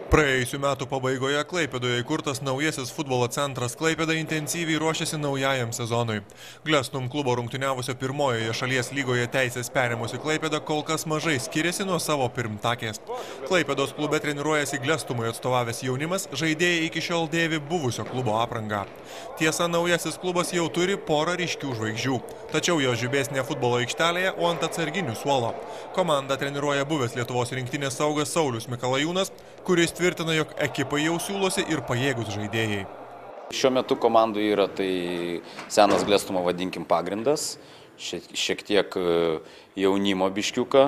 Praėjusių metų pabaigoje Klaipėdoje įkurtas naujasis futbolo centras Klaipėda intensyviai ruošiasi naujajam sezonui. Glestum klubo rungtyniavusio pirmojoje šalies lygoje teisės perėmusi Klaipėda kol kas mažai skiriasi nuo savo pirmtakės. Klaipėdos klube treniruojasi Glestumui atstovavęs jaunimas, žaidėjai iki šiol dėvi buvusio klubo aprangą. Tiesa, naujasis klubas jau turi porą ryškių žvaigždžių, tačiau jos žibės ne futbolo aikštelėje, o ant atsarginių suolo. Komandą treniruoja buvęs Lietuvos rinktinės saugas Saulius Mikalajūnas, kuris tvirtina, jog ekipai jau siūlosi ir pajėgus žaidėjai. Šiuo metu komandų yra tai senas Glestumo vadinkim pagrindas, šiek tiek jaunimo biškiuką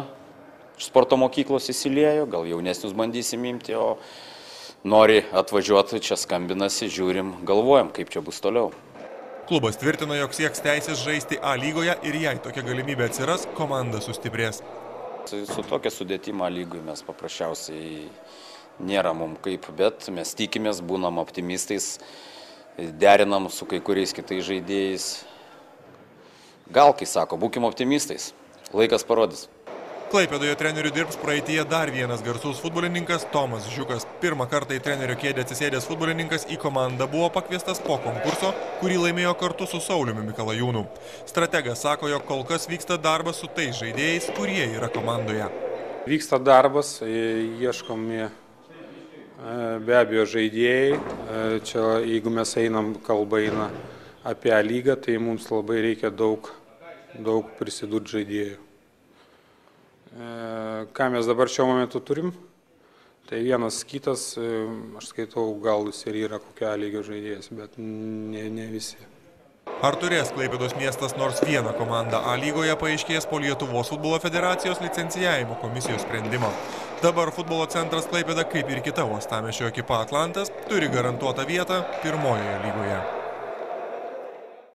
sporto mokyklos įsiliejo, gal jaunesnius bandysim imti, o nori atvažiuoti, čia skambinasi, žiūrim, galvojam, kaip čia bus toliau. Klubas tvirtina, jog sieks teisės žaisti A lygoje ir jei tokia galimybė atsiras, komanda sustiprės. Su tokia sudėtima lygui mes paprasčiausiai nėra mums kaip, bet mes tikimės, būnam optimistais, derinam su kai kuriais kitais žaidėjais. Gal, kai sako, būkim optimistais, laikas parodys. Klaipėdoje treneriu dirbs praeityje dar vienas garsus futbolininkas Tomas Žiukas. Pirmą kartą į trenerio kėdę atsisėdęs futbolininkas į komandą buvo pakviestas po konkurso, kurį laimėjo kartu su Sauliumi Mikalajūnu. Strategas sako, jog kol kas vyksta darbas su tais žaidėjais, kurie yra komandoje. Vyksta darbas, ieškomi be abejo žaidėjai. Čia, jeigu mes kalba eina apie A lygą, tai mums labai reikia daug prisidurti žaidėjų. Ką mes dabar šiuo momentu turim, tai vienas kitas, aš skaitau, gal jis ir yra kokia A lygio žaidėjas, bet ne visi. Ar turės Klaipėdos miestas nors vieną komandą A lygoje, paaiškės po Lietuvos futbolo federacijos licencijavimo komisijos sprendimo. Dabar futbolo centras Klaipėda, kaip ir kita uostamiesčio ekipa Atlantas, turi garantuotą vietą pirmojoje lygoje.